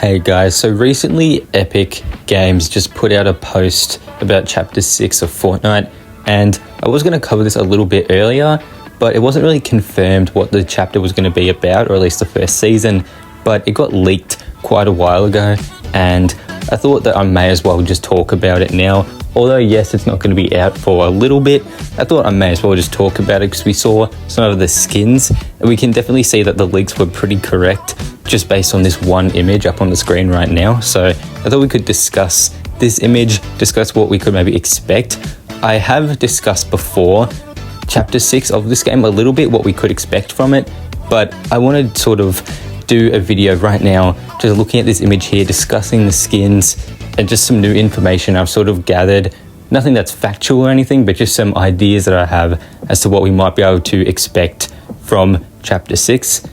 Hey guys, so recently Epic Games just put out a post about Chapter 6 of Fortnite, and I was going to cover this a little bit earlier, but it wasn't really confirmed what the chapter was going to be about, or at least the first season, but it got leaked quite a while ago, and I thought that I may as well just talk about it now. Although yes, it's not going to be out for a little bit, I thought I may as well just talk about it because we saw some of the skins, and we can definitely see that the leaks were pretty correct just based on this one image up on the screen right now. So I thought we could discuss this image, discuss what we could maybe expect. I have discussed before Chapter 6 of this game a little bit, what we could expect from it, but I want to sort of do a video right now just looking at this image here, discussing the skins and just some new information I've sort of gathered. Nothing that's factual or anything, but just some ideas that I have as to what we might be able to expect from Chapter 6.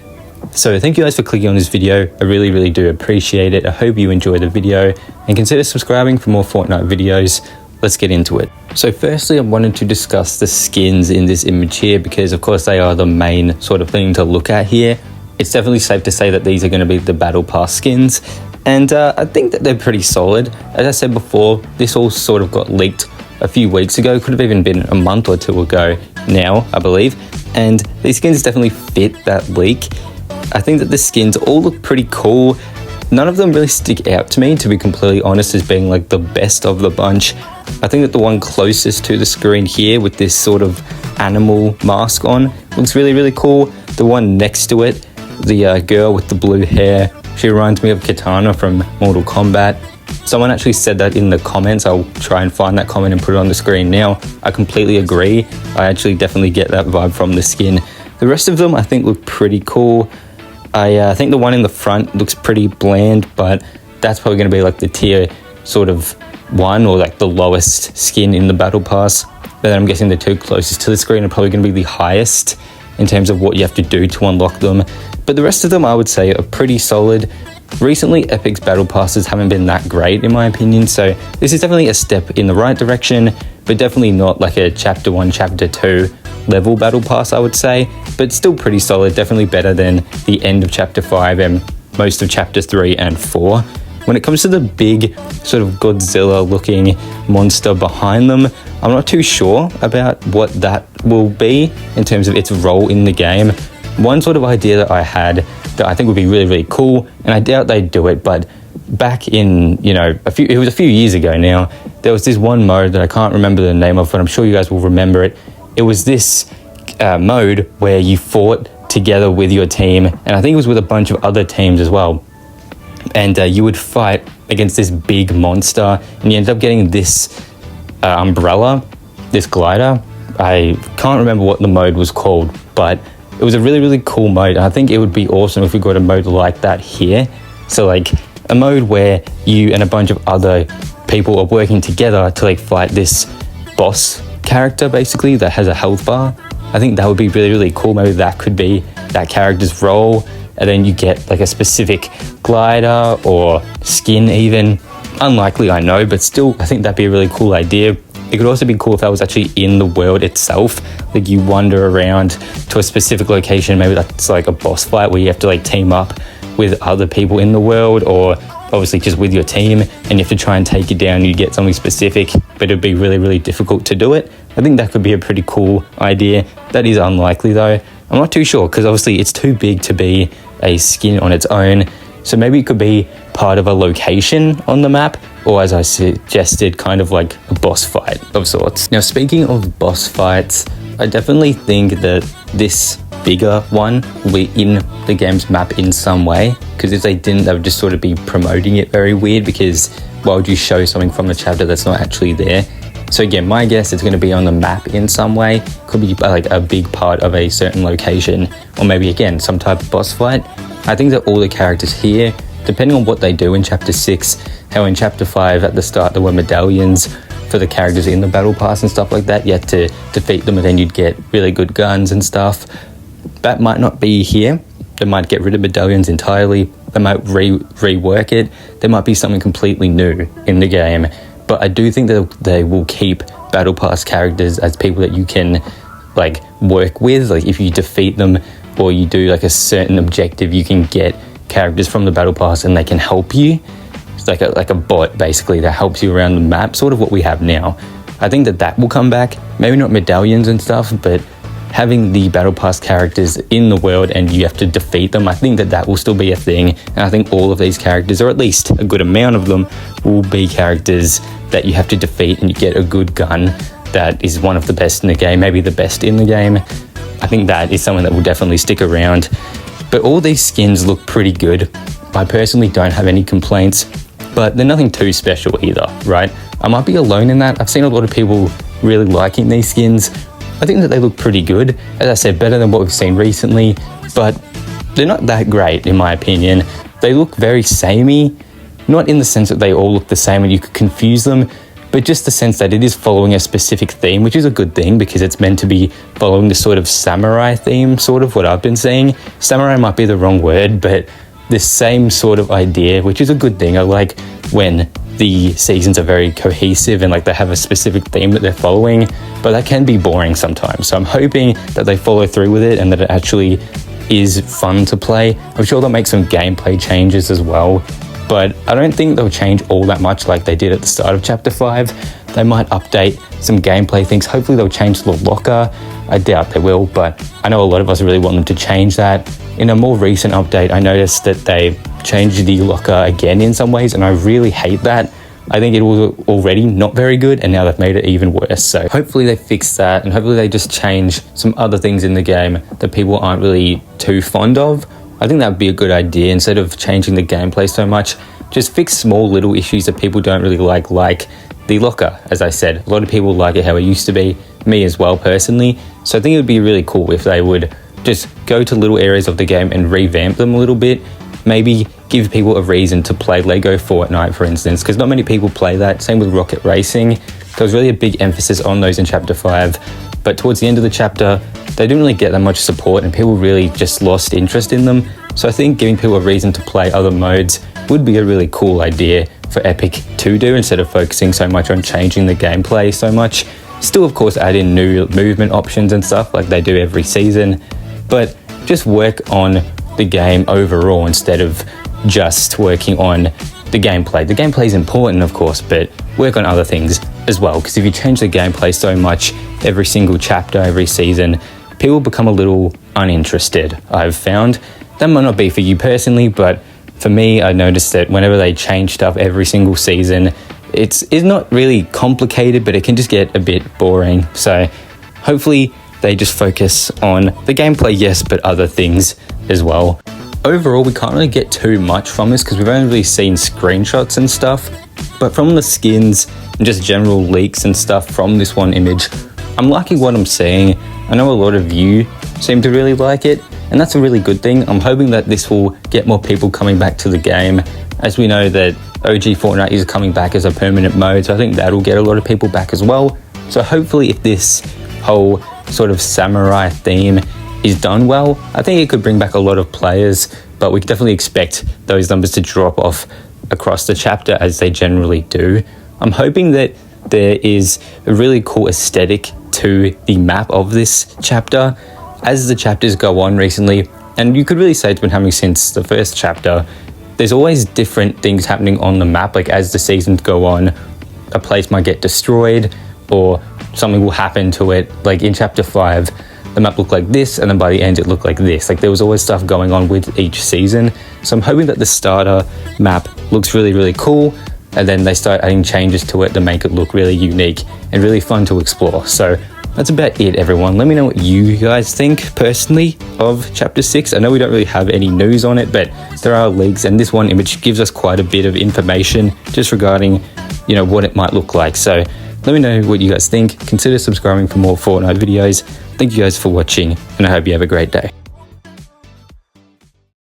So thank you guys for clicking on this video. I really do appreciate it. I hope you enjoy the video and consider subscribing for more Fortnite videos. Let's get into it. So firstly, I wanted to discuss the skins in this image here because of course they are the main sort of thing to look at here. It's definitely safe to say that these are going to be the Battle Pass skins, and I think that they're pretty solid. As I said before, this all sort of got leaked a few weeks ago, could have even been a month or two ago now, I believe, and these skins definitely fit that leak. I think that the skins all look pretty cool. None of them really stick out to me, to be completely honest, as being like the best of the bunch. I think that the one closest to the screen here with this sort of animal mask on looks really cool. The one next to it, the girl with the blue hair, she reminds me of Katana from Mortal Kombat. Someone actually said that in the comments. I'll try and find that comment and put it on the screen now. I completely agree. I actually definitely get that vibe from the skin. The rest of them I think look pretty cool. I think the one in the front looks pretty bland, but that's probably going to be like the tier sort of one, or like the lowest skin in the Battle Pass. But then I'm guessing the two closest to the screen are probably going to be the highest in terms of what you have to do to unlock them. But the rest of them I would say are pretty solid. Recently, Epic's Battle Passes haven't been that great in my opinion, so this is definitely a step in the right direction, but definitely not like a Chapter 1, Chapter 2 level Battle Pass, I would say, but still pretty solid, definitely better than the end of Chapter 5 and most of Chapter 3 and 4. When it comes to the big sort of Godzilla looking monster behind them, I'm not too sure about what that will be in terms of its role in the game. One sort of idea that I had that I think would be really cool, and I doubt they'd do it, but back in, it was a few years ago now, there was this one mode that I can't remember the name of, but I'm sure you guys will remember it. It was this mode where you fought together with your team, and I think it was with a bunch of other teams as well. And you would fight against this big monster, and you ended up getting this umbrella, this glider. I can't remember what the mode was called, but it was a really cool mode. And I think it would be awesome if we got a mode like that here. So like a mode where you and a bunch of other people are working together to like fight this boss character basically that has a health bar. I think that would be really cool. Maybe that could be that character's role, and then you get like a specific glider or skin even. Unlikely, I know, but still I think that'd be a really cool idea. It could also be cool if that was actually in the world itself, like you wander around to a specific location. Maybe that's like a boss fight where you have to like team up with other people in the world, or obviously just with your team, and you have to try and take it down. You get something specific, but it'd be really difficult to do it. I think that could be a pretty cool idea. That is unlikely though. I'm not too sure because obviously it's too big to be a skin on its own. So maybe it could be part of a location on the map, or as I suggested, kind of like a boss fight of sorts. Now, speaking of boss fights, I definitely think that this bigger one will be in the game's map in some way, because if they didn't, they would just sort of be promoting it very weird, because why would you show something from the chapter that's not actually there? So again, my guess it's going to be on the map in some way. Could be like a big part of a certain location, or maybe again some type of boss fight. I think that all the characters here, depending on what they do in Chapter 6, how in Chapter 5 at the start there were medallions for the characters in the Battle Pass and stuff like that. You had to defeat them and then you'd get really good guns and stuff. That might not be here. They might get rid of medallions entirely. They might rework it. There might be something completely new in the game. But I do think that they will keep Battle Pass characters as people that you can like work with. Like if you defeat them or you do like a certain objective, you can get characters from the battle pass and they can help you. It's like a bot basically that helps you around the map, sort of what we have now. I think that will come back, maybe not medallions and stuff, but having the battle pass characters in the world and you have to defeat them, I think that will still be a thing. And I think all of these characters, or at least a good amount of them, will be characters that you have to defeat and you get a good gun that is one of the best in the game, maybe the best in the game. I think that is something that will definitely stick around. But all these skins look pretty good. I personally don't have any complaints, but they're nothing too special either, right? I might be alone in that. I've seen a lot of people really liking these skins. I think that they look pretty good. As I said, better than what we've seen recently, but they're not that great in my opinion. They look very samey, not in the sense that they all look the same and you could confuse them, but just the sense that it is following a specific theme, which is a good thing because it's meant to be following the sort of samurai theme, sort of what I've been seeing. Samurai might be the wrong word, but the same sort of idea, which is a good thing. I like when the seasons are very cohesive and like they have a specific theme that they're following, but that can be boring sometimes. So I'm hoping that they follow through with it and that it actually is fun to play. I'm sure they'll make some gameplay changes as well, but I don't think they'll change all that much like they did at the start of Chapter 5. They might update some gameplay things. Hopefully they'll change the locker. I doubt they will, but I know a lot of us really want them to change that. In a more recent update, I noticed that they changed the locker again in some ways, and I really hate that. I think it was already not very good, and now they've made it even worse. So hopefully they fix that, and hopefully they just change some other things in the game that people aren't really too fond of. I think that would be a good idea. Instead of changing the gameplay so much, just fix small little issues that people don't really like the locker. As I said, a lot of people like it how it used to be, me as well personally. So I think it would be really cool if they would just go to little areas of the game and revamp them a little bit. Maybe give people a reason to play Lego Fortnite, for instance, because not many people play that. Same with Rocket Racing. There was really a big emphasis on those in Chapter 5, but towards the end of the chapter, they didn't really get that much support and people really just lost interest in them. So I think giving people a reason to play other modes would be a really cool idea for Epic to do instead of focusing so much on changing the gameplay so much. Still, of course, add in new movement options and stuff like they do every season, but just work on the game overall instead of just working on the gameplay. The gameplay is important, of course, but work on other things as well, because if you change the gameplay so much every single chapter, every season, people become a little uninterested, I've found. That might not be for you personally, but for me, I noticed that whenever they change stuff every single season, it's not really complicated, but it can just get a bit boring. So hopefully they just focus on the gameplay, yes, but other things as well. Overall, we can't really get too much from this because we've only really seen screenshots and stuff, but from the skins and just general leaks and stuff from this one image, I'm liking what I'm seeing. I know a lot of you seem to really like it, and that's a really good thing. I'm hoping that this will get more people coming back to the game, as we know that OG Fortnite is coming back as a permanent mode, so I think that'll get a lot of people back as well. So hopefully if this whole sort of samurai theme is done well, I think it could bring back a lot of players, but we can definitely expect those numbers to drop off across the chapter as they generally do. I'm hoping that there is a really cool aesthetic to the map of this chapter as the chapters go on recently, and you could really say it's been happening since the first chapter. There's always different things happening on the map, like as the seasons go on, a place might get destroyed or something will happen to it. Like in Chapter 5, the map looked like this, and then by the end it looked like this. Like there was always stuff going on with each season. So I'm hoping that the starter map looks really, really cool, and then they start adding changes to it to make it look really unique and really fun to explore. So that's about it, everyone. Let me know what you guys think personally of Chapter 6. I know we don't really have any news on it, but there are leaks, and this one image gives us quite a bit of information just regarding, what it might look like. So let me know what you guys think. Consider subscribing for more Fortnite videos. Thank you guys for watching, and I hope you have a great day.